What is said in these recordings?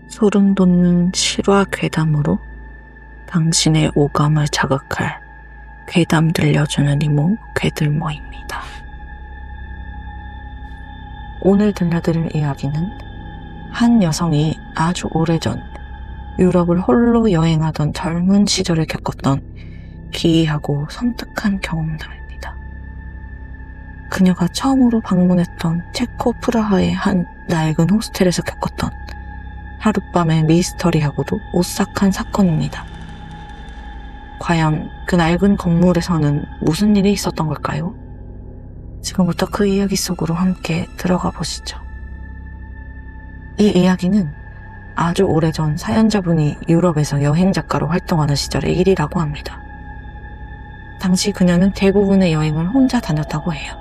소름 돋는 실화 괴담으로 당신의 오감을 자극할 괴담 들려주는 이모 괴들모입니다. 오늘 들려드릴 이야기는 한 여성이 아주 오래전 유럽을 홀로 여행하던 젊은 시절에 겪었던 기이하고 섬뜩한 경험담입니다. 그녀가 처음으로 방문했던 체코 프라하의 한 낡은 호스텔에서 겪었던 하룻밤의 미스터리하고도 오싹한 사건입니다. 과연 그 낡은 건물에서는 무슨 일이 있었던 걸까요? 지금부터 그 이야기 속으로 함께 들어가 보시죠. 이 이야기는 아주 오래전 사연자분이 유럽에서 여행작가로 활동하는 시절의 일이라고 합니다. 당시 그녀는 대부분의 여행을 혼자 다녔다고 해요.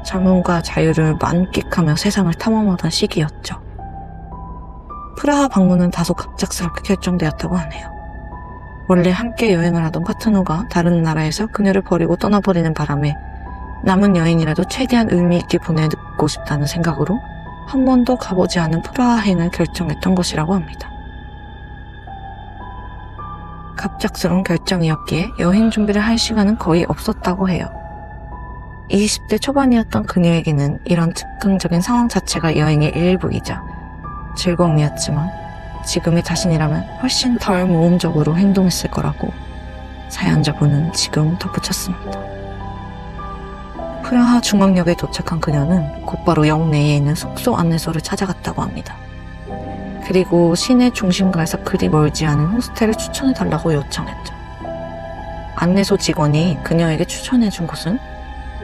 젊음과 자유를 만끽하며 세상을 탐험하던 시기였죠. 프라하 방문은 다소 갑작스럽게 결정되었다고 하네요. 원래 함께 여행을 하던 파트너가 다른 나라에서 그녀를 버리고 떠나버리는 바람에 남은 여행이라도 최대한 의미 있게 보내고 싶다는 생각으로 한 번도 가보지 않은 프라하행을 결정했던 것이라고 합니다. 갑작스러운 결정이었기에 여행 준비를 할 시간은 거의 없었다고 해요. 20대 초반이었던 그녀에게는 이런 즉흥적인 상황 자체가 여행의 일부이자 즐거움이었지만 지금의 자신이라면 훨씬 덜 모험적으로 행동했을 거라고 사연자분은 지금 덧붙였습니다. 프라하 중앙역에 도착한 그녀는 곧바로 역 내에 있는 숙소 안내소를 찾아갔다고 합니다. 그리고 시내 중심가에서 그리 멀지 않은 호스텔을 추천해달라고 요청했죠. 안내소 직원이 그녀에게 추천해준 곳은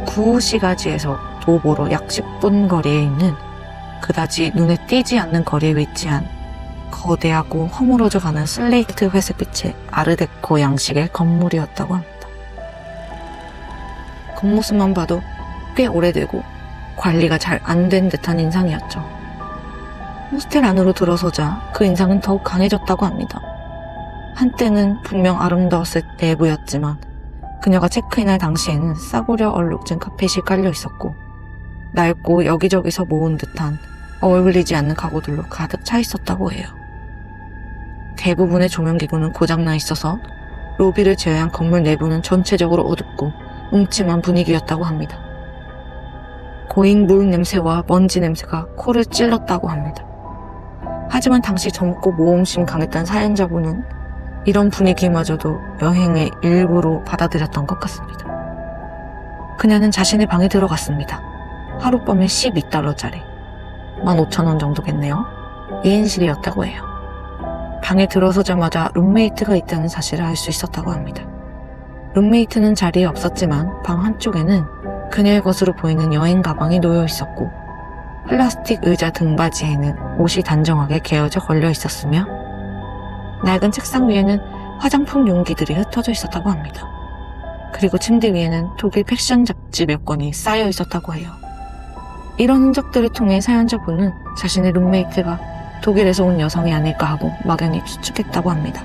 구시가지에서 도보로 약 10분 거리에 있는 그다지 눈에 띄지 않는 거리에 위치한 거대하고 허물어져가는 슬레이트 회색빛의 아르데코 양식의 건물이었다고 합니다. 겉모습만 봐도 꽤 오래되고 관리가 잘 안 된 듯한 인상이었죠. 호스텔 안으로 들어서자 그 인상은 더욱 강해졌다고 합니다. 한때는 분명 아름다웠을 내부였지만 그녀가 체크인할 당시에는 싸구려 얼룩진 카펫이 깔려 있었고 낡고 여기저기서 모은 듯한 어울리지 않는 가구들로 가득 차 있었다고 해요. 대부분의 조명기구는 고장나 있어서 로비를 제외한 건물 내부는 전체적으로 어둡고 음침한 분위기였다고 합니다. 고잉 물 냄새와 먼지 냄새가 코를 찔렀다고 합니다. 하지만 당시 젊고 모험심 강했던 사연자분은 이런 분위기마저도 여행의 일부로 받아들였던 것 같습니다. 그녀는 자신의 방에 들어갔습니다. 하룻밤에 12달러짜리 15,000원 정도겠네요. 2인실이었다고 해요. 방에 들어서자마자 룸메이트가 있다는 사실을 알 수 있었다고 합니다. 룸메이트는 자리에 없었지만 방 한쪽에는 그녀의 것으로 보이는 여행 가방이 놓여 있었고 플라스틱 의자 등받이에는 옷이 단정하게 개어져 걸려 있었으며 낡은 책상 위에는 화장품 용기들이 흩어져 있었다고 합니다. 그리고 침대 위에는 독일 패션 잡지 몇 권이 쌓여 있었다고 해요. 이런 흔적들을 통해 사연자분은 자신의 룸메이트가 독일에서 온 여성이 아닐까 하고 막연히 추측했다고 합니다.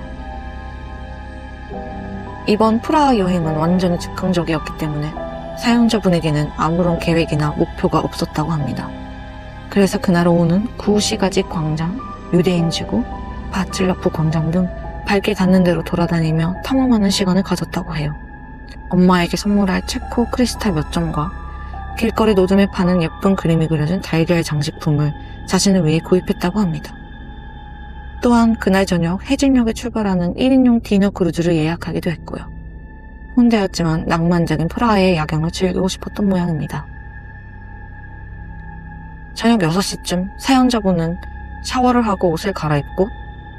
이번 프라하 여행은 완전히 즉흥적이었기 때문에 사연자분에게는 아무런 계획이나 목표가 없었다고 합니다. 그래서 그날 오후는 구시가지 광장, 유대인 지구, 바칠러프 광장 등 발길 닿는 대로 돌아다니며 탐험하는 시간을 가졌다고 해요. 엄마에게 선물할 체코 크리스탈 몇 점과 길거리 노점에 파는 예쁜 그림이 그려진 달걀 장식품을 자신을 위해 구입했다고 합니다. 또한 그날 저녁 해질녘에 출발하는 1인용 디너 크루즈를 예약하기도 했고요. 혼자였지만 낭만적인 프라하의 야경을 즐기고 싶었던 모양입니다. 저녁 6시쯤 사연자분은 샤워를 하고 옷을 갈아입고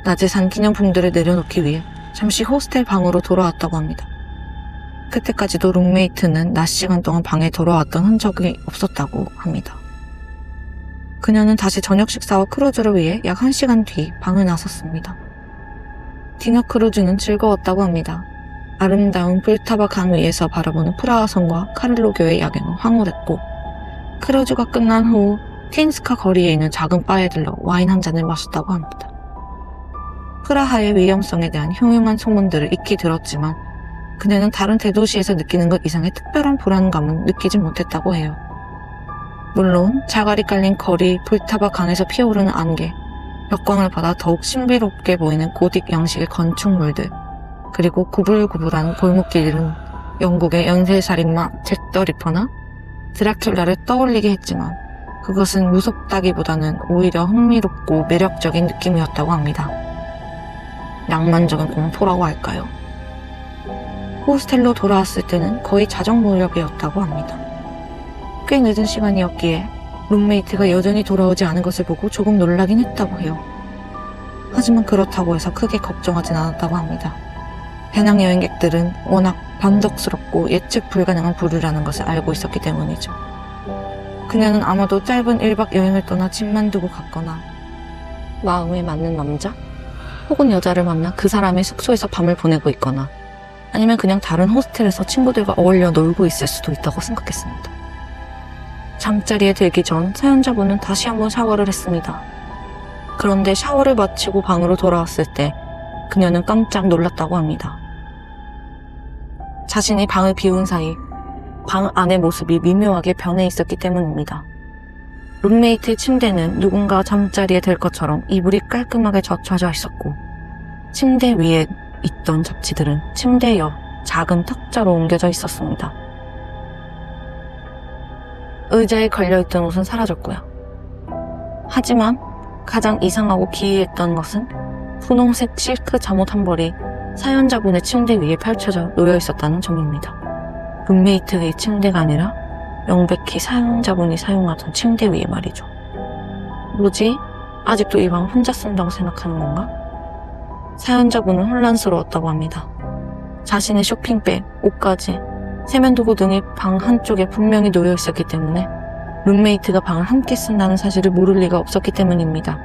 낮에 산 기념품들을 내려놓기 위해 잠시 호스텔 방으로 돌아왔다고 합니다. 그때까지도 룸메이트는 낮 시간 동안 방에 돌아왔던 흔적이 없었다고 합니다. 그녀는 다시 저녁 식사와 크루즈를 위해 약 1시간 뒤 방을 나섰습니다. 디너 크루즈는 즐거웠다고 합니다. 아름다운 불타바 강 위에서 바라보는 프라하 성과 카를로교의 야경은 황홀했고 크루즈가 끝난 후 틴스카 거리에 있는 작은 바에 들러 와인 한 잔을 마셨다고 합니다. 프라하의 위험성에 대한 흉흉한 소문들을 익히 들었지만 그녀는 다른 대도시에서 느끼는 것 이상의 특별한 불안감은 느끼지 못했다고 해요. 물론 자갈이 깔린 거리, 불타바 강에서 피어오르는 안개, 역광을 받아 더욱 신비롭게 보이는 고딕 양식의 건축물들, 그리고 구불구불한 골목길은 영국의 연쇄살인마 잭 더 리퍼나 드라큘라를 떠올리게 했지만 그것은 무섭다기보다는 오히려 흥미롭고 매력적인 느낌이었다고 합니다. 낭만적인 공포라고 할까요? 호스텔로 돌아왔을 때는 거의 자정 무렵이었다고 합니다. 꽤 늦은 시간이었기에 룸메이트가 여전히 돌아오지 않은 것을 보고 조금 놀라긴 했다고 해요. 하지만 그렇다고 해서 크게 걱정하진 않았다고 합니다. 배낭여행객들은 워낙 반덕스럽고 예측 불가능한 부류라는 것을 알고 있었기 때문이죠. 그녀는 아마도 짧은 1박 여행을 떠나 집만 두고 갔거나 마음에 맞는 남자 혹은 여자를 만나 그 사람의 숙소에서 밤을 보내고 있거나 아니면 그냥 다른 호스텔에서 친구들과 어울려 놀고 있을 수도 있다고 생각했습니다. 잠자리에 들기 전 사연자분은 다시 한번 샤워를 했습니다. 그런데 샤워를 마치고 방으로 돌아왔을 때 그녀는 깜짝 놀랐다고 합니다. 자신이 방을 비운 사이 방 안의 모습이 미묘하게 변해 있었기 때문입니다. 룸메이트의 침대는 누군가 잠자리에 들 것처럼 이불이 깔끔하게 젖혀져 있었고 침대 위에 있던 잡지들은 침대 옆 작은 탁자로 옮겨져 있었습니다. 의자에 걸려있던 옷은 사라졌고요. 하지만 가장 이상하고 기이했던 것은 분홍색 실크 잠옷 한 벌이 사연자분의 침대 위에 펼쳐져 놓여 있었다는 점입니다. 룸메이트의 침대가 아니라 명백히 사연자분이 사용하던 침대 위에 말이죠. 뭐지? 아직도 이 방 혼자 쓴다고 생각하는 건가? 사연자분은 혼란스러웠다고 합니다. 자신의 쇼핑백, 옷까지, 세면도구 등이 방 한쪽에 분명히 놓여 있었기 때문에 룸메이트가 방을 함께 쓴다는 사실을 모를 리가 없었기 때문입니다.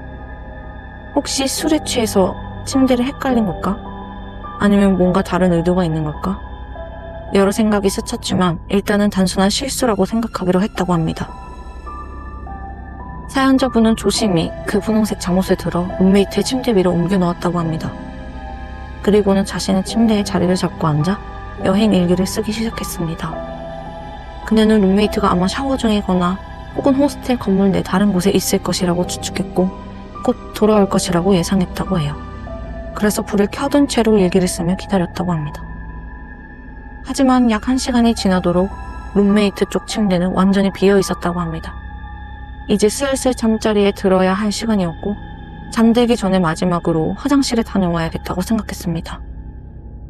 혹시 술에 취해서 침대를 헷갈린 걸까? 아니면 뭔가 다른 의도가 있는 걸까? 여러 생각이 스쳤지만 일단은 단순한 실수라고 생각하기로 했다고 합니다. 사연자분은 조심히 그 분홍색 잠옷을 들어 룸메이트의 침대 위로 옮겨 놓았다고 합니다. 그리고는 자신의 침대에 자리를 잡고 앉아 여행 일기를 쓰기 시작했습니다. 그녀는 룸메이트가 아마 샤워 중이거나 혹은 호스텔 건물 내 다른 곳에 있을 것이라고 추측했고 곧 돌아올 것이라고 예상했다고 해요. 그래서 불을 켜둔 채로 일기를 쓰며 기다렸다고 합니다. 하지만 약 1시간이 지나도록 룸메이트 쪽 침대는 완전히 비어 있었다고 합니다. 이제 슬슬 잠자리에 들어야 할 시간이었고 잠들기 전에 마지막으로 화장실에 다녀와야겠다고 생각했습니다.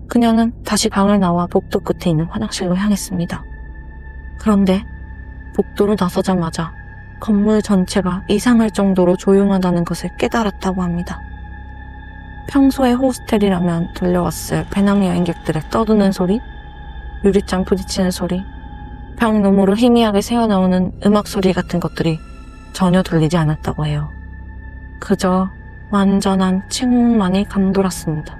그녀는 다시 방을 나와 복도 끝에 있는 화장실로 향했습니다. 그런데 복도로 나서자마자 건물 전체가 이상할 정도로 조용하다는 것을 깨달았다고 합니다. 평소에 호스텔이라면 들려왔을 배낭여행객들의 떠드는 소리, 유리창 부딪히는 소리, 벽 너머로 희미하게 새어나오는 음악 소리 같은 것들이 전혀 들리지 않았다고 해요. 그저 완전한 침묵만이 감돌았습니다.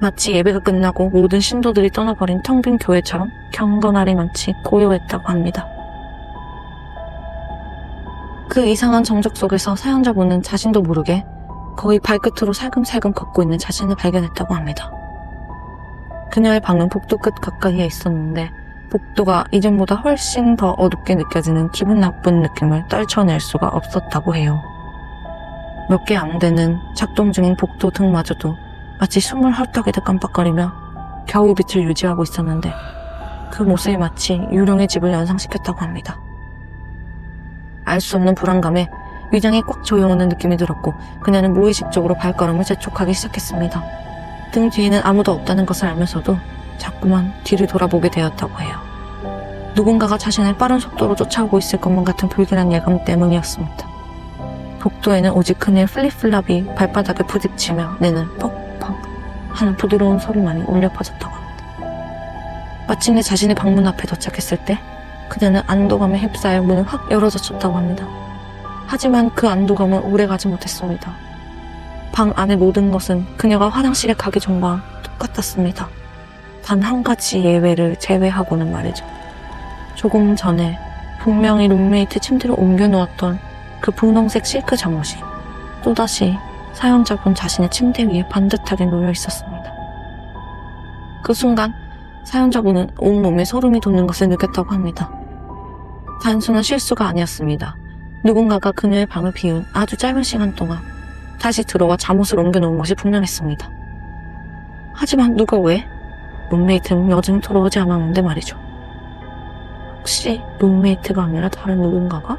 마치 예배가 끝나고 모든 신도들이 떠나버린 텅 빈 교회처럼 경건하리만치 고요했다고 합니다. 그 이상한 정적 속에서 사연자분은 자신도 모르게 거의 발끝으로 살금살금 걷고 있는 자신을 발견했다고 합니다. 그녀의 방은 복도 끝 가까이에 있었는데 복도가 이전보다 훨씬 더 어둡게 느껴지는 기분 나쁜 느낌을 떨쳐낼 수가 없었다고 해요. 몇 개 안 되는 작동 중인 복도 등마저도 마치 숨을 헐떡이듯 깜빡거리며 겨우 빛을 유지하고 있었는데 그 모습이 마치 유령의 집을 연상시켰다고 합니다. 알 수 없는 불안감에 위장이 꽉 조여오는 느낌이 들었고 그녀는 무의식적으로 발걸음을 재촉하기 시작했습니다. 등 뒤에는 아무도 없다는 것을 알면서도 자꾸만 뒤를 돌아보게 되었다고 해요. 누군가가 자신을 빠른 속도로 쫓아오고 있을 것만 같은 불길한 예감 때문이었습니다. 복도에는 오직 그녀의 플립플랍이 발바닥에 부딪히며 내는 퍽퍽 하는 부드러운 소리만이 울려 퍼졌다고 합니다. 마침내 자신의 방문 앞에 도착했을 때 그녀는 안도감에 휩싸여 문을 확 열어젖혔다고 합니다. 하지만 그 안도감은 오래가지 못했습니다. 방 안의 모든 것은 그녀가 화장실에 가기 전과 똑같았습니다. 단 한 가지 예외를 제외하고는 말이죠. 조금 전에 분명히 룸메이트 침대로 옮겨놓았던 그 분홍색 실크 잠옷이 또다시 사연자분 자신의 침대 위에 반듯하게 놓여 있었습니다. 그 순간 사연자분은 온몸에 소름이 돋는 것을 느꼈다고 합니다. 단순한 실수가 아니었습니다. 누군가가 그녀의 방을 비운 아주 짧은 시간 동안 다시 들어와 잠옷을 옮겨놓은 것이 분명했습니다. 하지만 누가 왜? 룸메이트는 여전히 돌아오지 않았는데 말이죠. 혹시 룸메이트가 아니라 다른 누군가가?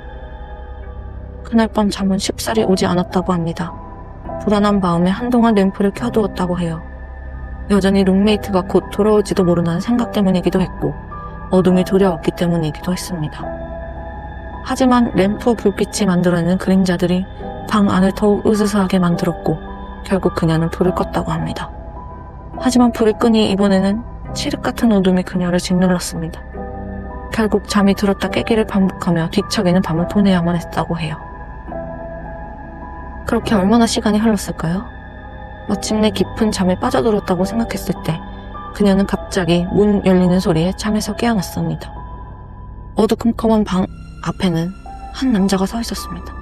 그날 밤 잠은 쉽사리 오지 않았다고 합니다. 불안한 마음에 한동안 램프를 켜두었다고 해요. 여전히 룸메이트가 곧 돌아올지도 모른다는 생각 때문이기도 했고 어둠이 두려웠기 때문이기도 했습니다. 하지만 램프 불빛이 만들어내는 그림자들이 방 안을 더욱 으스스하게 만들었고 결국 그녀는 불을 껐다고 합니다. 하지만 불을 끄니 이번에는 칠흑 같은 어둠이 그녀를 짓눌렀습니다. 결국 잠이 들었다 깨기를 반복하며 뒤척이는 밤을 보내야만 했다고 해요. 그렇게 얼마나 시간이 흘렀을까요? 마침내 깊은 잠에 빠져들었다고 생각했을 때 그녀는 갑자기 문 열리는 소리에 잠에서 깨어났습니다. 어두컴컴한 방 앞에는 한 남자가 서 있었습니다.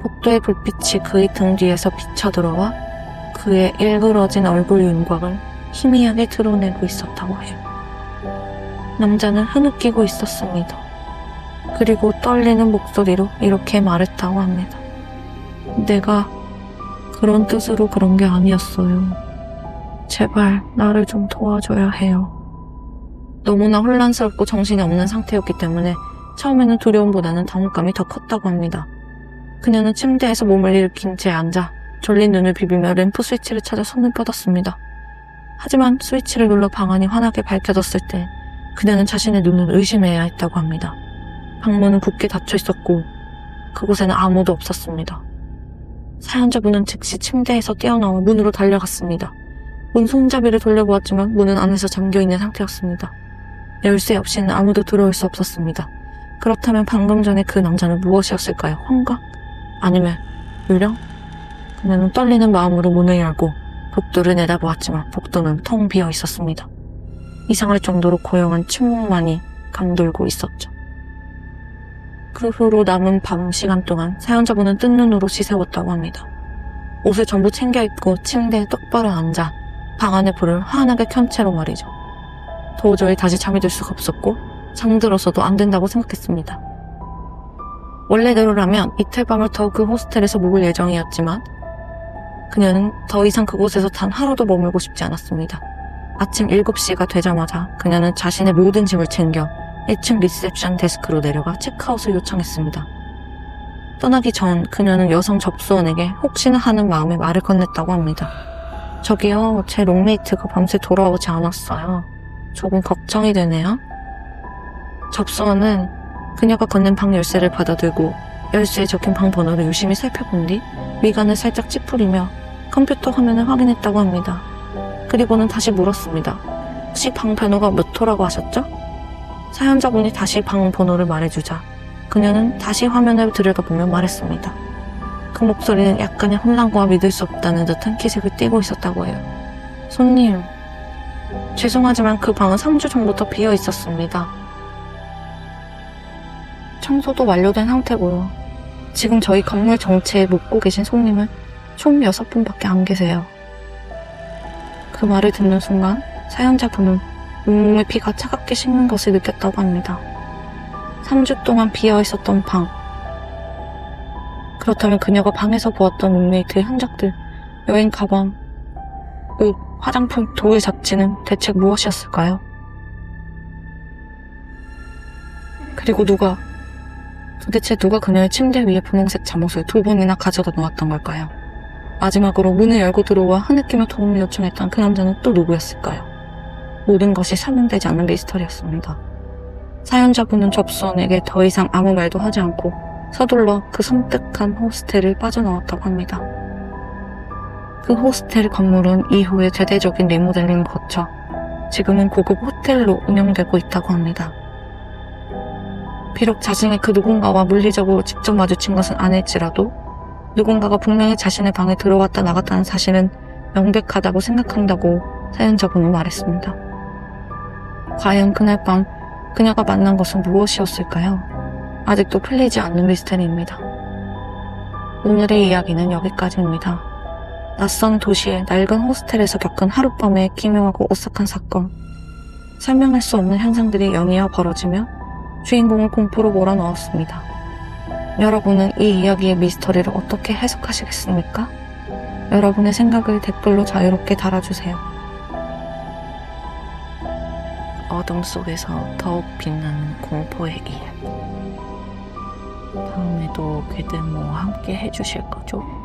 복도의 불빛이 그의 등 뒤에서 비쳐들어와 그의 일그러진 얼굴 윤곽을 희미하게 드러내고 있었다고 해요. 남자는 흐느끼고 있었습니다. 그리고 떨리는 목소리로 이렇게 말했다고 합니다. 내가 그런 뜻으로 그런 게 아니었어요. 제발 나를 좀 도와줘야 해요. 너무나 혼란스럽고 정신이 없는 상태였기 때문에 처음에는 두려움보다는 당혹감이 더 컸다고 합니다. 그녀는 침대에서 몸을 일으킨 채 앉아 졸린 눈을 비비며 램프 스위치를 찾아 손을 뻗었습니다. 하지만 스위치를 눌러 방안이 환하게 밝혀졌을 때 그녀는 자신의 눈을 의심해야 했다고 합니다. 방문은 굳게 닫혀 있었고 그곳에는 아무도 없었습니다. 사연자분은 즉시 침대에서 뛰어나와 문으로 달려갔습니다. 문 손잡이를 돌려보았지만 문은 안에서 잠겨있는 상태였습니다. 열쇠 없이는 아무도 들어올 수 없었습니다. 그렇다면 방금 전에 그 남자는 무엇이었을까요? 환각? 아니면 유령? 그녀는 떨리는 마음으로 문을 열고 복도를 내다보았지만 복도는 텅 비어 있었습니다. 이상할 정도로 고요한 침묵만이 감돌고 있었죠. 그 후로 남은 밤 시간 동안 사연자분은 뜬 눈으로 지새웠다고 합니다. 옷을 전부 챙겨 입고 침대에 똑바로 앉아 방 안의 불을 환하게 켠 채로 말이죠. 도저히 다시 잠이 들 수가 없었고 잠들어서도 안 된다고 생각했습니다. 원래대로라면 이틀 밤을 더 그 호스텔에서 묵을 예정이었지만 그녀는 더 이상 그곳에서 단 하루도 머물고 싶지 않았습니다. 아침 7시가 되자마자 그녀는 자신의 모든 짐을 챙겨 1층 리셉션 데스크로 내려가 체크아웃을 요청했습니다. 떠나기 전 그녀는 여성 접수원에게 혹시나 하는 마음에 말을 건넸다고 합니다. 저기요, 제 룸메이트가 밤새 돌아오지 않았어요. 조금 걱정이 되네요. 접수원은 그녀가 건넨 방 열쇠를 받아들고 열쇠에 적힌 방 번호를 유심히 살펴본 뒤 미간을 살짝 찌푸리며 컴퓨터 화면을 확인했다고 합니다. 그리고는 다시 물었습니다. 혹시 방 번호가 몇 호라고 하셨죠? 사연자분이 다시 방 번호를 말해주자 그녀는 다시 화면을 들여다보며 말했습니다. 그 목소리는 약간의 혼란과 믿을 수 없다는 듯한 기색을 띠고 있었다고 해요. 손님, 죄송하지만 그 방은 3주 전부터 비어 있었습니다. 청소도 완료된 상태고요. 지금 저희 건물 전체에 묵고 계신 손님은 총 6분밖에 안 계세요. 그 말을 듣는 순간 사연자분은 온몸의 피가 차갑게 식는 것을 느꼈다고 합니다. 3주 동안 비어 있었던 방. 그렇다면 그녀가 방에서 보았던 룸메이트의 흔적들, 여행 가방, 옷, 화장품, 도구 잡지는 대체 무엇이었을까요? 그리고 도대체 누가 그녀의 침대 위에 분홍색 잠옷을 2번이나 가져다 놓았던 걸까요? 마지막으로 문을 열고 들어와 흐느끼며 도움을 요청했던 그 남자는 또 누구였을까요? 모든 것이 설명되지 않는 미스터리였습니다. 사연자분은 접수원에게 더 이상 아무 말도 하지 않고 서둘러 그 섬뜩한 호스텔을 빠져나왔다고 합니다. 그 호스텔 건물은 이후에 대대적인 리모델링을 거쳐 지금은 고급 호텔로 운영되고 있다고 합니다. 비록 자신이 그 누군가와 물리적으로 직접 마주친 것은 아닐지라도 누군가가 분명히 자신의 방에 들어왔다 나갔다는 사실은 명백하다고 생각한다고 사연자분은 말했습니다. 과연 그날 밤 그녀가 만난 것은 무엇이었을까요? 아직도 풀리지 않는 미스터리입니다. 오늘의 이야기는 여기까지입니다. 낯선 도시의 낡은 호스텔에서 겪은 하룻밤의 기묘하고 오싹한 사건. 설명할 수 없는 현상들이 연이어 벌어지며 주인공을 공포로 몰아넣었습니다. 여러분은 이 이야기의 미스터리를 어떻게 해석하시겠습니까? 여러분의 생각을 댓글로 자유롭게 달아주세요. 어둠 속에서 더욱 빛나는 공포의 이야기. 다음에도 괴들모 함께 해주실 거죠?